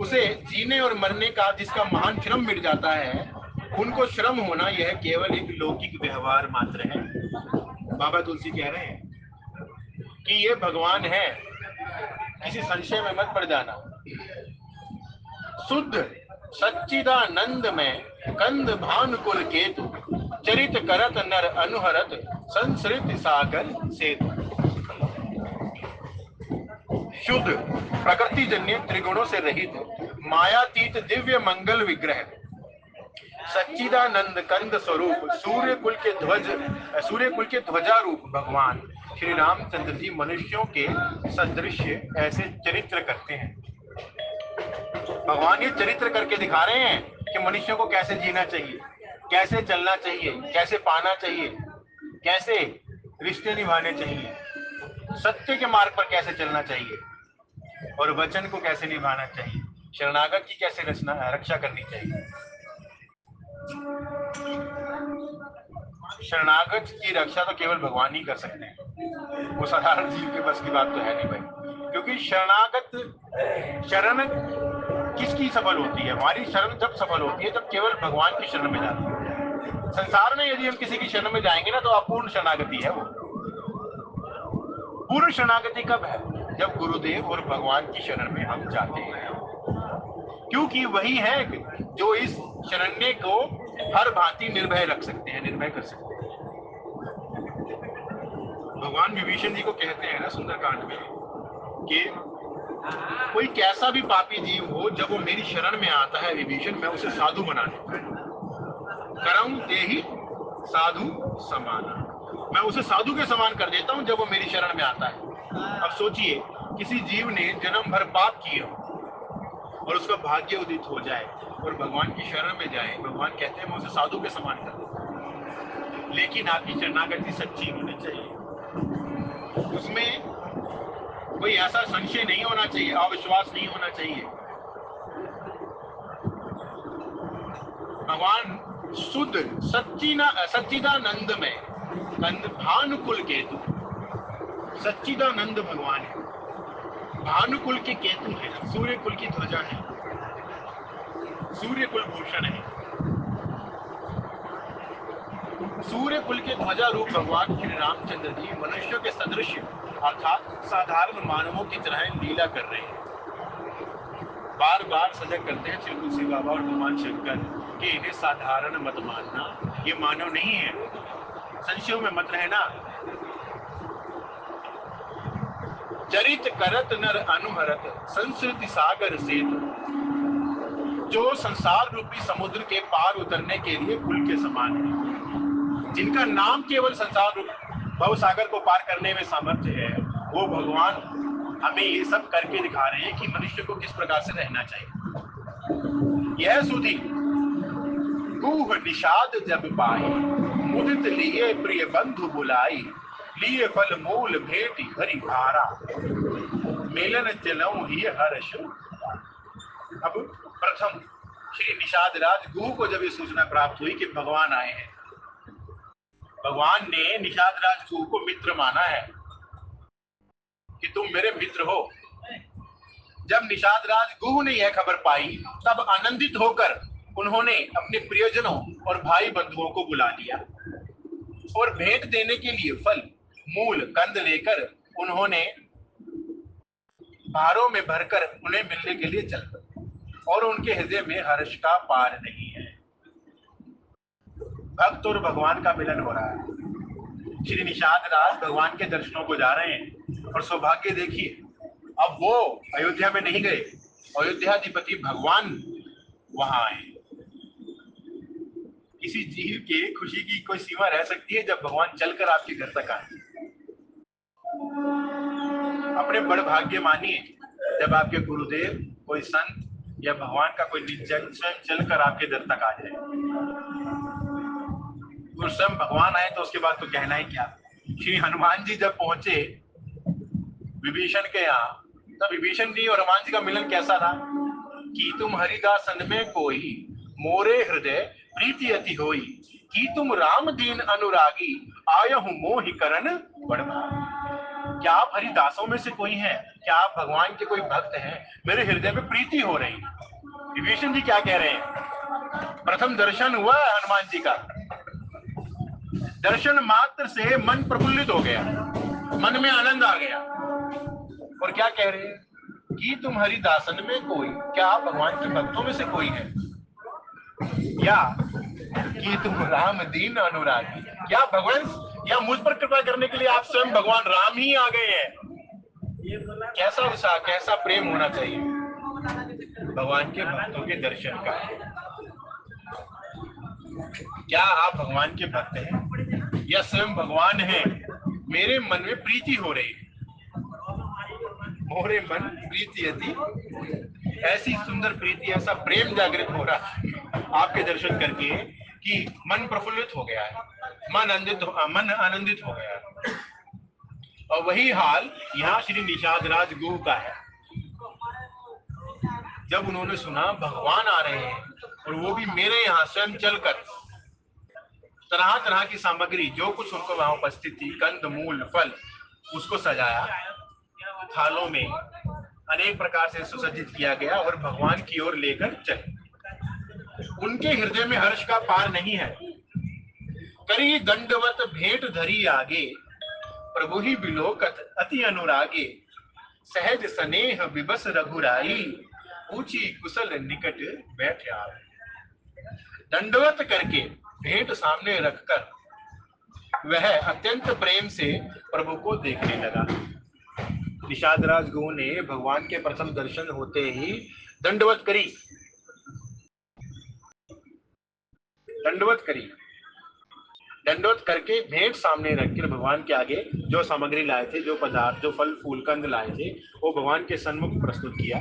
A: उसे जीने और मरने का जिसका महान श्रम मिट जाता है, उनको श्रम होना यह केवल एक लौकिक व्यवहार मात्र है। बाबा तुलसी कह रहे हैं कि ये भगवान है, किसी संशय में मत पड़ जाना। शुद्ध सच्चिदानंद में कंद भानुकुल केतु, चरित करत नर अनुहरत संसृत सागर सेतु। शुद्ध प्रकृति जन्य त्रिगुणों से रहित मायातीत दिव्य मंगल विग्रह, सच्चिदानंद कंद स्वरूप सूर्य कुल के ध्वजा रूप भगवान श्री रामचंद्र जी मनुष्यों के सदृश ऐसे चरित्र करते हैं। भगवान ये चरित्र करके दिखा रहे हैं कि मनुष्यों को कैसे जीना चाहिए, कैसे चलना चाहिए, कैसे पाना चाहिए, कैसे रिश्ते निभाने चाहिए, सत्य के मार्ग पर कैसे चलना चाहिए और वचन को कैसे निभाना चाहिए, शरणागत की कैसे रक्षा करनी चाहिए। शरणागत की रक्षा तो केवल भगवान ही कर सकते हैं, वो साधारण जीव के बस की बात तो है नहीं भाई। क्योंकि शरण किसकी सफल होती है? हमारी शरण जब सफल होती है जब केवल भगवान की शरण में जाते हैं। संसार में यदि हम किसी की शरण में जाएंगे ना तो अपूर्ण शरणागति है वो। पूर्ण शरणागति कब है? जब गुरुदेव और भगवान की शरण में हम जाते हैं, क्योंकि वही है जो इस शरण्य को हर भांति निर्भय रख सकते हैं, निर्भय कर सकते हैं। भगवान विभीषण जी को कहते हैं ना सुंदरकांड में कि कोई कैसा भी पापी जीव हो, जब वो मेरी शरण में आता है विभीषण, मैं उसे साधु बना दूंगा। करम देहि साधु समाना, मैं उसे साधु के समान कर देता हूं जब वो मेरी शरण में आता है। अब सोचिए, किसी जीव ने जन्म भर पाप किए हो और उसका भाग्य उदित हो जाए और भगवान की शरण में जाए, भगवान कहते हैं मैं उसे साधु के समान कर दूंगा। लेकिन आपकी शरणागति सच्ची होनी चाहिए, उसमें कोई ऐसा संशय नहीं होना चाहिए, अविश्वास नहीं होना चाहिए। भगवान शुद्ध सच्चिदानंद में कंद भानुकुल केतु, सच्चिदानंद भगवान है, भानुकुल के केतु है, सूर्य कुल की ध्वजा है, सूर्य कुल भूषण है। सूर्य कुल के ध्वजा रूप भगवान श्री रामचंद्र जी मनुष्यों के सदृश अर्थात साधारण मानवों की तरह लीला कर रहे हैं। बार बार सजग करते हैं श्री तुलसी बाबा और भगवान शंकर कि इन्हें साधारण मत मानना, ये मानव नहीं है, संशयों में मत रहना। चरित करत नर अनुहरत संस्कृति सागर सेतु, जो संसार रूपी समुद्र के पार उतरने के लिए पुल के समान है, जिनका नाम केवल संसार रूप भव सागर को पार करने में सामर्थ्य है, वो भगवान हमें ये सब करके दिखा रहे हैं कि मनुष्य को किस प्रकार से रहना चाहिए। यह सुधी गुह निषाद जब पाई, मुदित लिए प्रिय बंधु बुलाई, लिए फल मूल भेंट हरि भारा, मेलन चलऊ ही हर्ष। अब प्रथम श्री निषाद राज गुह को जब ये सूचना प्राप्त हुई कि भगवान आए हैं, भगवान ने निषाद राज गुह को मित्र माना है कि तुम मेरे मित्र हो। जब निषाद राज गुह ने यह खबर पाई तब आनंदित होकर उन्होंने अपने प्रियजनों और भाई बंधुओं को बुला लिया और भेंट देने के लिए फल मूल कंद लेकर उन्होंने भारों में भरकर उन्हें मिलने के लिए चल पड़े और उनके हृदय में हर्ष का पार नहीं है। भक्त और भगवान का मिलन हो रहा है। श्री निषाद राज भगवान के दर्शनों को जा रहे हैं और सौभाग्य देखिए, अब वो अयोध्या में नहीं गए, अयोध्याधिपति भगवान वहां आए। किसी जीव के खुशी की कोई सीमा रह सकती है जब भगवान चलकर आपके घर तक आए? अपने बड़ भाग्य मानिए जब आपके गुरुदेव, कोई संत या भगवान का कोई निजन स्वयं चलकर आपके दर तक आ जाए। तो स्वयं भगवान आए तो उसके बाद तो कहना ही क्या। श्री हनुमान जी जब पहुंचे विभीषण के यहाँ, तब विभीषण जी और हनुमान जी का मिलन कैसा था कि तुम हरिदासन में कोई मोरे हृदय प्रीति अति होई, कि तुम राम दीन अनुरागी आयहु मोहि करन बड़भागी। क्या आप हरिदासों में से कोई हैं? क्या आप भगवान के कोई भक्त हैं? मेरे हृदय में प्रीति हो रही है। विभीषण जी क्या कह रहे हैं प्रथम दर्शन हुआ है हनुमान जी का। दर्शन मात्र से मन प्रफुल्लित हो गया, मन में आनंद आ गया। और क्या कह रहे हैं कि तुम हरिदासन में कोई, क्या आप भगवान के भक्तों में से कोई है, या कि तुम राम दीन अनुरागी, क्या भगवान, या मुझ पर कृपा करने के लिए आप स्वयं भगवान राम ही आ गए हैं। कैसा उत्साह, कैसा प्रेम होना चाहिए भगवान के भक्तों के दर्शन का। क्या आप भगवान के भक्त हैं या स्वयं भगवान हैं? मेरे मन में प्रीति हो रही है, मोरे मन प्रीति अति, ऐसी सुंदर प्रीति, ऐसा प्रेम जागृत हो रहा है आपके दर्शन करके कि मन प्रफुल्लित हो गया है, मन आनंदित हो गया है। और वही हाल यहाँ श्री निषाद राज गुरु का है। जब उन्होंने सुना भगवान आ रहे हैं और वो भी मेरे यहाँ स्वयं चलकर, तरह तरह की सामग्री जो कुछ उनको वहां उपस्थित थी, कंद मूल फल, उसको सजाया, थालों में अनेक प्रकार से सुसज्जित किया गया और भगवान की ओर लेकर चले। उनके हृदय में हर्ष का पार नहीं है। करी दंडवत भेंट धरी आगे, प्रभु ही बिलोकत अति अनुरागे, सहज स्नेह विबस रघुराई, ऊंची कुशल निकट बैठ आए। दंडवत करके भेंट सामने रखकर वह अत्यंत प्रेम से प्रभु को देखने लगा। निषाद राज गुरु ने भगवान के प्रथम दर्शन होते ही दंडवत करी, दंडवत करके भेंट सामने रखकर भगवान के आगे जो सामग्री लाए थे, जो पदार्थ, जो फल फूल कंद लाए थे, वो भगवान के सन्मुख प्रस्तुत किया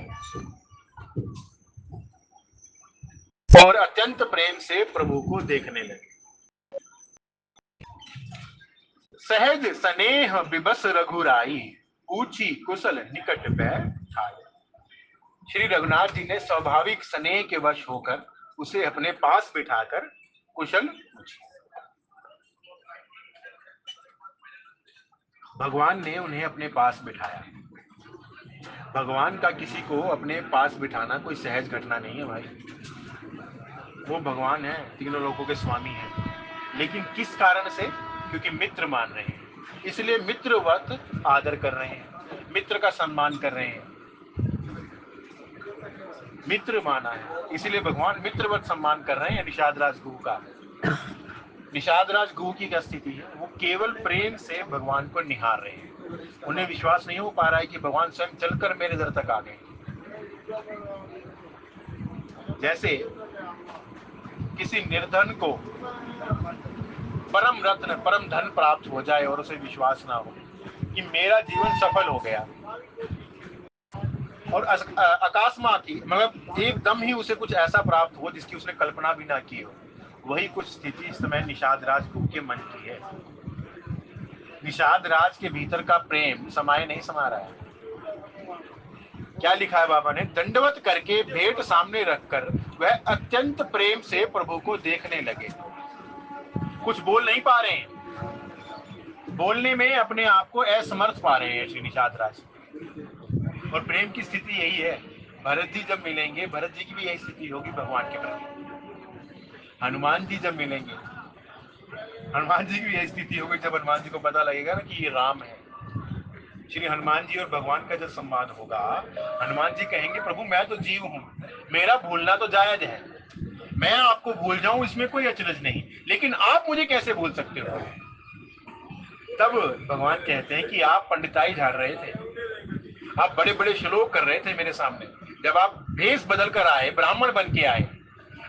A: और अत्यंत प्रेम से प्रभु को देखने लगे। सहज स्नेह विबस रघुराई, ऊंची कुशल निकट बैठाए। श्री रघुनाथ जी ने स्वाभाविक स्नेह के वश होकर उसे अपने पास बिठाकर कुशल पूछी। भगवान ने उन्हें अपने पास बिठाया। भगवान का किसी को अपने पास बिठाना कोई सहज घटना नहीं है भाई। वो भगवान है, तीनों लोगों के स्वामी हैं, लेकिन किस कारण से? क्योंकि मित्र मान रहे हैं, इसलिए मित्रवत आदर कर रहे हैं, मित्र का सम्मान कर रहे हैं। मित्र माना है, इसलिए भगवान मित्रवत सम्मान कर रहे हैं निषाद राज गुरु का। निषाद राज गुरु की क्या स्थिति है? वो केवल प्रेम से भगवान को निहार रहे हैं। उन्हें विश्वास नहीं हो पा रहा है कि भगवान स्वयं चलकर मेरे दर तक आ गए। जैसे किसी निर्धन को परम रत्न, परम धन प्राप्त हो जाए और उसे विश्वास ना हो कि मेरा जीवन सफल हो गया, और अकस्मात ही, मतलब एकदम ही उसे कुछ ऐसा प्राप्त हो जिसकी उसने कल्पना भी ना की हो, वही कुछ स्थिति इस समय निषाद राज गुरु के मन की है। निषाद राज के भीतर का प्रेम समाये नहीं समा रहा है। क्या लिखा है बाबा ने? दंडवत करके भेंट सामने रखकर वह अत्यंत प्रेम से प्रभु को देखने लगे। कुछ बोल नहीं पा रहे हैं, बोलने में अपने आप को असमर्थ पा रहे हैं श्री निषाद राज। और प्रेम की स्थिति यही है। भरत जी जब मिलेंगे, भरत जी की भी यही स्थिति होगी भगवान के प्रति। हनुमान जी जब मिलेंगे, हनुमान जी की भी यही स्थिति होगी। जब हनुमान जी को पता लगेगा ना कि ये राम है, श्री हनुमान जी और भगवान का जब संवाद होगा, हनुमान जी कहेंगे प्रभु मैं तो जीव हूं, मेरा भूलना तो जायज है, मैं आपको भूल जाऊं इसमें कोई अचरज नहीं, लेकिन आप मुझे कैसे भूल सकते हो? तब भगवान कहते हैं कि आप पंडिताई झाड़ रहे थे, आप बड़े बड़े श्लोक कर रहे थे मेरे सामने, जब आप भेष बदल कर आए, ब्राह्मण बन के आए,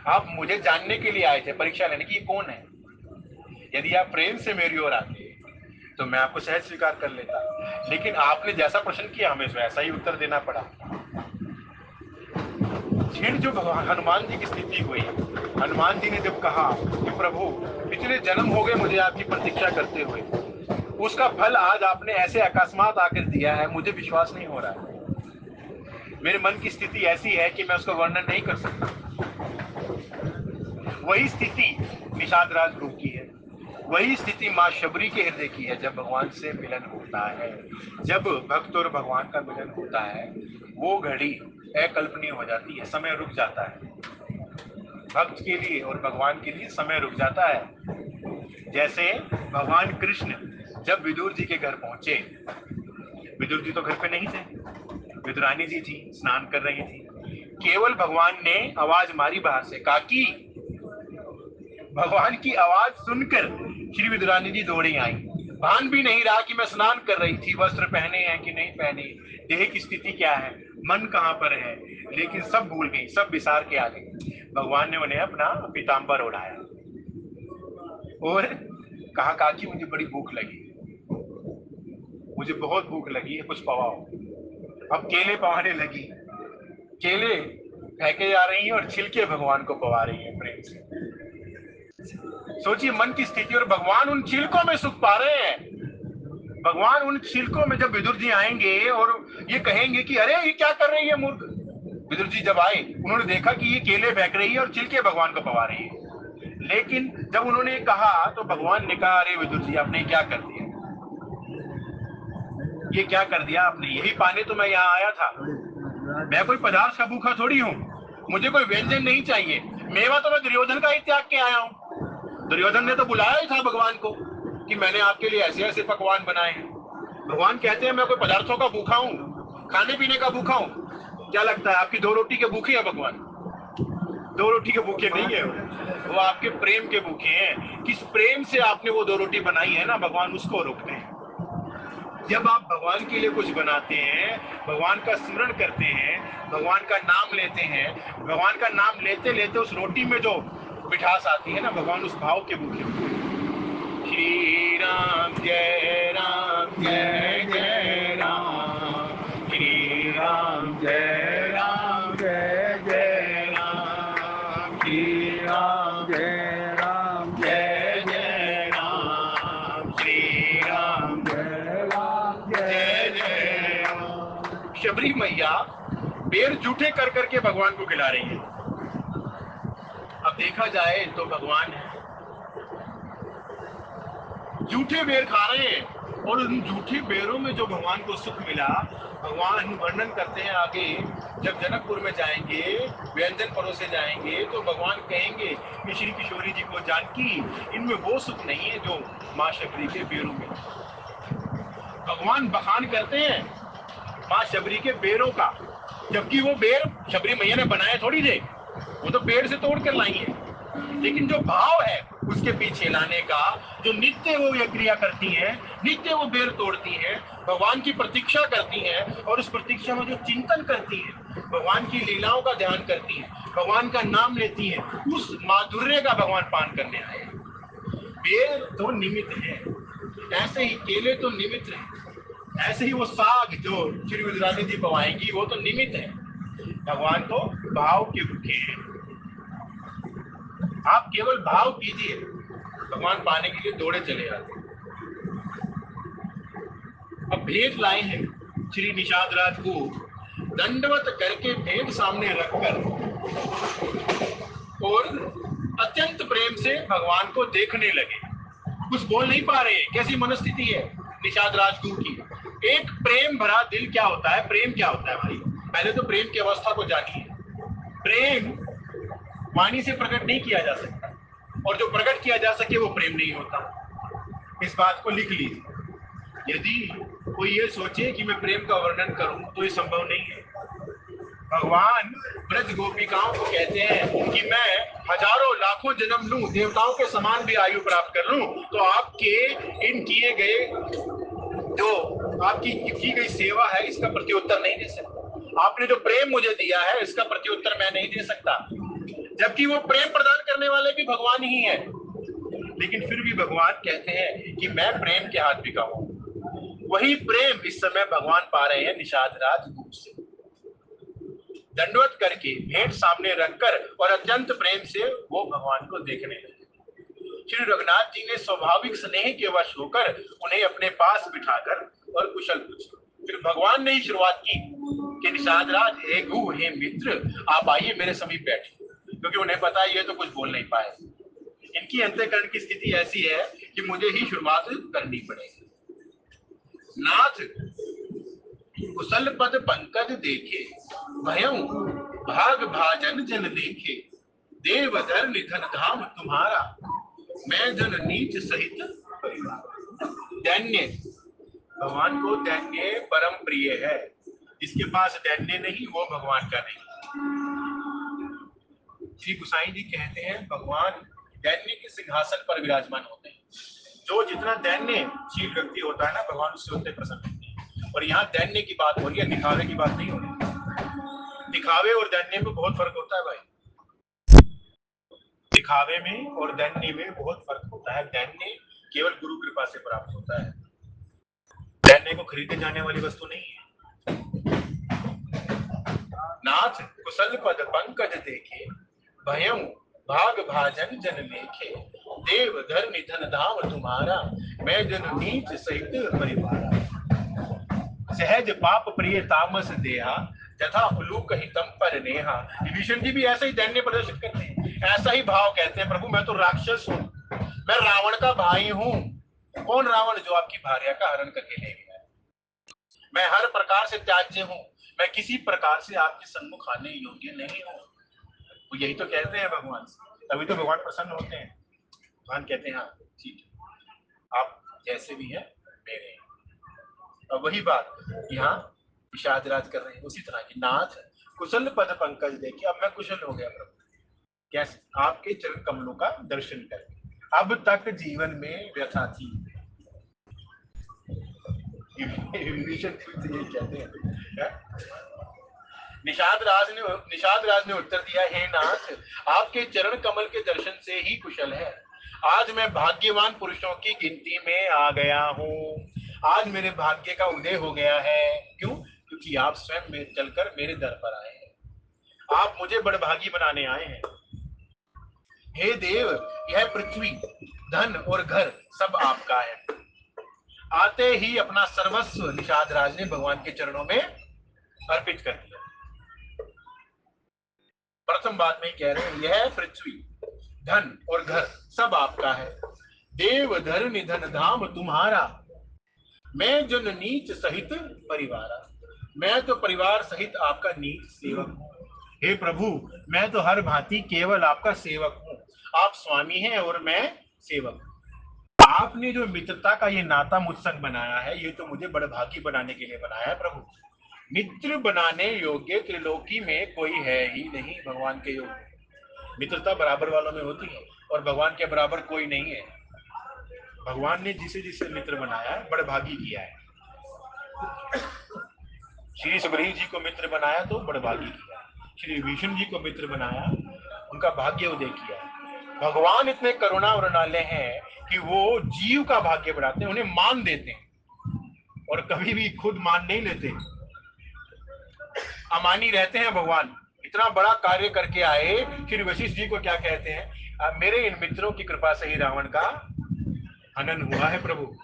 A: आप मुझे जानने के लिए आए थे, परीक्षा लेने की कौन है। यदि आप प्रेम से मेरी ओर आते तो मैं आपको सहज स्वीकार कर लेता, लेकिन आपने जैसा प्रश्न किया हमें वैसा ही उत्तर देना पड़ा। फिर जो भगवान हनुमान जी की स्थिति हुई, हनुमान जी ने जब कहा कि प्रभु पिछले जन्म हो गए मुझे आपकी प्रतीक्षा करते हुए, उसका फल आज आपने ऐसे अकस्मात आकर दिया है, मुझे विश्वास नहीं हो रहा है। मेरे मन की स्थिति ऐसी है कि मैं उसका वर्णन नहीं कर सकता। वही स्थिति निषाद राज गुरु की है, वही स्थिति माँ शबरी के हृदय की है। जब भगवान से मिलन होता है, जब भक्त और भगवान का मिलन होता है, वो घड़ी अकल्पनीय हो जाती है, समय रुक जाता है। भक्त के लिए और भगवान के लिए समय रुक जाता है। जैसे भगवान कृष्ण जब विदुर जी के घर पहुंचे, विदुर जी तो घर पे नहीं थे, विदुरानी जी थी, स्नान कर रही थी। केवल भगवान ने आवाज मारी बाहर से, काकी। भगवान की आवाज सुनकर श्री विदुरानी जी दौड़ी आई। भान भी नहीं रहा कि मैं स्नान कर रही थी, वस्त्र पहने हैं कि नहीं पहने, देह की स्थिति क्या है, मन कहाँ पर है, लेकिन सब भूल गई, सब विसार के आ गई। भगवान ने उन्हें अपना पीताम्बर ओढ़ाया और कहा, काकी मुझे बड़ी भूख लगी, मुझे बहुत भूख लगी है, कुछ पवाओ। अब केले पवाने लगी, केले फेंके जा रही हैं और छिलके भगवान को पवा रही हैं प्रेम से। सोचिए मन की स्थिति, और भगवान उन छिलकों में सुख पा रहे हैं। भगवान उन छिलकों में, जब विदुर जी आएंगे और ये कहेंगे कि अरे ये क्या कर रही है मूर्ख। विदुर जी जब आए, उन्होंने देखा कि ये केले फेंक रही है और छिलके भगवान को पवा रही है। लेकिन जब उन्होंने कहा तो भगवान ने कहा, अरे विदुर जी आपने क्या कर दिया, ये क्या कर दिया आपने, यही पाने तो मैं यहाँ आया था। मैं कोई पदार्थ का भूखा थोड़ी हूँ, मुझे कोई व्यंजन नहीं चाहिए। मेवा तो मैं दुर्योधन का ही त्याग के आया हूँ। दुर्योधन ने तो बुलाया ही था भगवान को कि मैंने आपके लिए ऐसे ऐसे पकवान बनाए हैं। भगवान कहते हैं मैं कोई पदार्थों का भूखा हूँ, खाने पीने का भूखा हूँ। क्या लगता है आपकी 2 रोटी के भूखे है भगवान? 2 रोटी के भूखे नहीं है, वो आपके प्रेम के भूखे हैं। किस प्रेम से आपने वो 2 रोटी बनाई है ना, भगवान उसको रोकते हैं। जब आप भगवान के लिए कुछ बनाते हैं, भगवान का स्मरण करते हैं, भगवान का नाम लेते हैं, भगवान का नाम लेते लेते उस रोटी में जो मिठास आती है ना, भगवान उस भाव के भूखे। श्री राम जय राम जय जय राम, श्री राम जय राम जय जय राम, श्री राम जय राम जय जय राम, श्री राम जय राम जय जय राम। शबरी मैया बेर जूठे कर करके भगवान को खिला रही है। अब देखा जाए तो भगवान जूठे बेर खा रहे हैं, और उन जूठे बेरों में जो भगवान को सुख मिला, भगवान वर्णन करते हैं आगे। जब जनकपुर में जाएंगे, व्यंजन परोसे जाएंगे, तो भगवान कहेंगे कि श्री किशोरी जी को, जानकी इनमें वो सुख नहीं है जो माँ शबरी के बेरों में। भगवान बखान करते हैं माँ शबरी के बेरों का, जबकि वो बेर शबरी मैया ने बनाए थोड़ी थे, वो तो पेड़ से तोड़ कर लाई है। लेकिन जो भाव है उसके पीछे लाने का, जो नित्य वो ये क्रिया करती है, नित्य वो बेर तोड़ती है, भगवान की प्रतीक्षा करती है, और उस प्रतीक्षा में जो चिंतन करती है, भगवान की लीलाओं का ध्यान करती है, भगवान का नाम लेती है, उस माधुर्य का भगवान पान करने आए। बेर तो निमित्त है, ऐसे ही केले तो निमित्त है, ऐसे ही वो साग जो श्री विदुरानी जी पवाएंगी वो तो निमित्त है। भगवान तो भाव के भूखे हैं। आप केवल भाव कीजिए, भगवान पाने के लिए दौड़े चले आते। अब भेंट लाए हैं श्री निषाद राज को, दंडवत करके भेंट सामने रखकर और अत्यंत प्रेम से भगवान को देखने लगे। कुछ बोल नहीं पा रहे, कैसी मनस्थिति है निषाद राजगुरु की। एक प्रेम भरा दिल क्या होता है, प्रेम क्या होता है भाई, पहले तो प्रेम की अवस्था को जानिए। प्रेम वाणी से प्रकट नहीं किया जा सकता, और जो प्रकट किया जा सके वो प्रेम नहीं होता। इस बात को लिख लीजिए। यदि कोई ये सोचे कि मैं प्रेम का वर्णन करूं तो ये संभव नहीं है। भगवान ब्रज गोपिकाओं को कहते हैं कि मैं हजारों लाखों जन्म लूं, देवताओं के समान भी आयु प्राप्त कर लूं, तो आपके इन किए गए, जो आपकी की गई सेवा है, इसका प्रत्युत्तर नहीं दे सकता। आपने जो प्रेम मुझे दिया है, इसका प्रत्युत्तर मैं नहीं दे सकता। जबकि वो प्रेम प्रदान करने वाले भी भगवान ही है, लेकिन फिर भी भगवान कहते हैं कि मैं प्रेम के हाथ बिकाऊं। वही प्रेम इस समय भगवान पा रहे हैं निषाद राज गुरु से। दंडवत करके भेंट सामने रखकर और अत्यंत प्रेम से वो भगवान को देखने लगे। श्री रघुनाथ जी ने स्वाभाविक स्नेह के वश होकर उन्हें अपने पास बिठाकर और कुशल पूछा। फिर भगवान ने ही शुरुआत की कि निषाद राज, हे गु, हे मित्र, आप आइए मेरे समीप बैठिए, क्योंकि उन्हें पता है ये तो कुछ बोल नहीं पाए। इनकी अंतःकरण की स्थिति ऐसी है कि मुझे ही शुरुआत करनी पड़ेगी। नाथ कुशल पद पंकज देखे, भयं भाग भाजन जन देखे, देवधर निधन धाम तुम्हारा, मैं जन नीच सहित परिवार। दैन्य, भगवान को दैन्य परम प्रिय है। जिसके पास दैन्य नहीं वो भगवान का नहीं। श्री गुसाई जी कहते हैं भगवान दैन्य के सिंहासन पर विराजमान होते हैं। जो जितना दैन्यशील व्यक्ति होता है ना, भगवान उससे उतने प्रसन्न होते हैं। और यहाँ दैन्य की बात हो रही है, दिखावे की बात नहीं हो रही। दिखावे और दैन्य में बहुत फर्क होता है भाई। दिखावे में और दैन्य में बहुत फर्क होता है। दैन्य केवल गुरु कृपा से प्राप्त होता है। दैन्य को खरीदे जाने वाली वस्तु नहीं है। नाथ कुशल पद पंकज देखे, भयं भाग भाजन जन लेखे। देव धर निधन धाम तुम्हारा, मैं जन नीच सहित परिवारा। सहज पाप प्रिय तामस देहा, तथा उलूक हितम पर नेहा। विभीषण जी भी ऐसा ही दैन्य प्रदर्शित करते हैं, ऐसा ही भाव कहते हैं, प्रभु मैं तो राक्षस हूँ, मैं रावण का भाई हूँ। कौन रावण? जो आपकी भार्या का हरण करके ले गया है। मैं हर प्रकार से त्याज्य हूँ, मैं किसी प्रकार से आपके सम्मुख आने योग्य नहीं हूँ। तो यही तो कहते हैं भगवान से, तभी तो भगवान प्रसन्न होते हैं। भगवान कहते हैं हाँ ठीक है, आप जैसे भी हैं मेरे हैं। और वही बात यहाँ विषादराज कर रहे हैं, उसी तरह की। नाथ कुशल पद पंकज देखे, अब मैं कुशल हो गया प्रभु, कैसे? आपके चरण कमलों का दर्शन करके। अब तक जीवन में व्यथा थी। विभीषण कहते हैं। निषाद राज ने उत्तर दिया, हे नाथ, आपके चरण कमल के दर्शन से ही कुशल है। आज मैं भाग्यवान पुरुषों की गिनती में आ गया हूँ। आज मेरे भाग्य का उदय हो गया है। क्यों? क्योंकि आप स्वयं में चलकर मेरे दर पर आए हैं। आप मुझे बड़भागी बनाने आए हैं। हे देव, यह पृथ्वी, धन और घर सब आपका है। आते ही अपना सर्वस्व निषाद राज ने भगवान के चरणों में अर्पित कर दिया। प्रथम बात में कह रहे हैं, यह पृथ्वी, धन और घर सब आपका है। देव धर निधन धाम तुम्हारा, मैं जन नीच सहित परिवारा। मैं तो परिवार सहित आपका नीच सेवक हूँ। हे प्रभु, मैं तो हर भांति केवल आपका सेवक हूँ। आप स्वामी हैं और मैं सेवक। आपने जो मित्रता का ये नाता मुझ संग बनाया है, ये तो मुझे बड़भागी बनाने के लिए बनाया है प्रभु। मित्र बनाने योग्य त्रिलोकी में कोई है ही नहीं भगवान के योग्य। मित्रता बराबर वालों में होती है और भगवान के बराबर कोई नहीं है। भगवान ने जिसे जिसे मित्र बनाया है, बड़भागी किया है। श्री सुग्रीव जी को मित्र बनाया तो बड़भागी किया, श्री विष्णु जी को मित्र बनाया, उनका भाग्य उदय किया। भगवान इतने करुणा और नाले हैं कि वो जीव का भाग्य बढ़ाते हैं, उन्हें मान देते हैं और कभी भी खुद मान नहीं लेते। अमानी रहते हैं भगवान। इतना बड़ा कार्य करके आए, श्री वशिष्ठ जी को क्या कहते हैं? मेरे इन मित्रों की कृपा से ही रावण का हनन हुआ है प्रभु।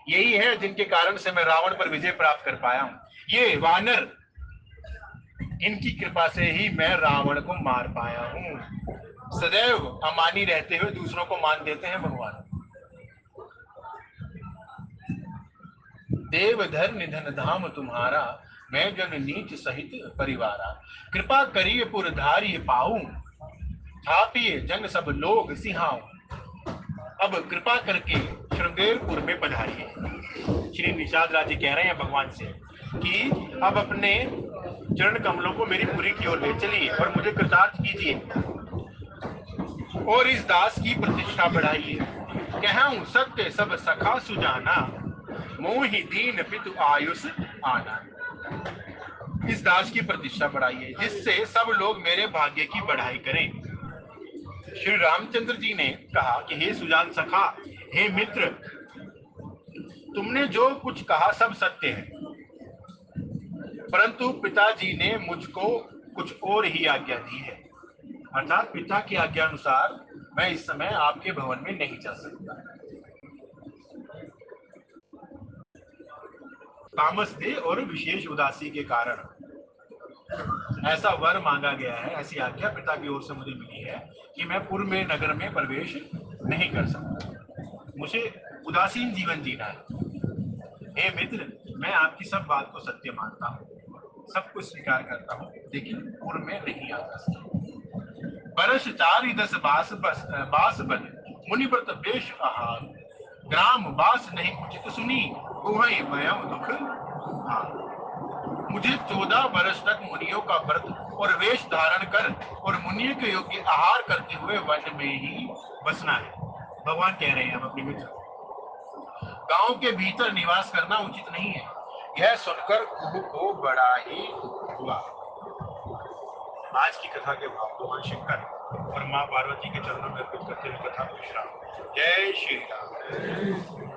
A: यही है जिनके कारण से मैं रावण पर विजय प्राप्त कर पाया हूं। ये वानर, इनकी कृपा से ही मैं रावण को मार पाया हूं। सदैव अमानी रहते हुए दूसरों को मान देते हैं भगवान। देवधर निधन धाम तुम्हारा, मैं जन नीच सहित परिवारा। कृपा करिए पुरधारिय पाऊं, थापिए जन सब लोग सिहाऊं। अब कृपा करके श्रृंगेरपुर में पधारिए। श्री निषाद राज जी कह रहे हैं भगवान से कि अब अपने चरण कमलों को मेरी पुरी की ओर ले चलिए और मुझे कृतार्थ कीजिए और इस दास की प्रतिष्ठा बढ़ाइए। कहूं सत्य सब सखा सुजाना, मोहि दीन पितु आयुष आना। इस दास की प्रतिष्ठा बढ़ाइए जिससे सब लोग मेरे भाग्य की बढ़ाई करें। श्री रामचंद्र जी ने कहा कि हे सुजान सखा, हे मित्र, तुमने जो कुछ कहा सब सत्य है, परंतु पिताजी ने मुझको कुछ और ही आज्ञा दी है। अर्थात पिता की आज्ञा अनुसार मैं इस समय आपके भवन में नहीं जा सकता। तामस दे और विशेष उदासी के कारण ऐसा वर मांगा गया है, ऐसी आज्ञा पिता की ओर से मुझे मिली है कि मैं पूर्व में नगर में प्रवेश नहीं कर सकता। मुझे उदासीन जीवन जीना है। हे मित्र, मैं आपकी सब बात को सत्य मानता हूँ, सब कुछ स्वीकार करता हूँ, लेकिन पूर्व में नहीं आ सकता। बरस 4 बास बास बन मुनिव्रत वेश आहार ग्राम बास नहीं उचित सुनी गुहै भयं दुख हार। मुझे 14 वर्ष तक मुनियों का व्रत और वेश धारण कर और मुनियों के योग्य आहार करते हुए वन में ही बसना है। भगवान कह रहे हैं हम अपने मित्र गांव के भीतर निवास करना उचित नहीं है। यह सुनकर कुहू को बड़ा ही दुख हुआ। आज की कथा के भाव भगवान शंकर और मां पार्वती के चरणों में अर्पित करते हुए कथा को विश्राम। जय श्री राम।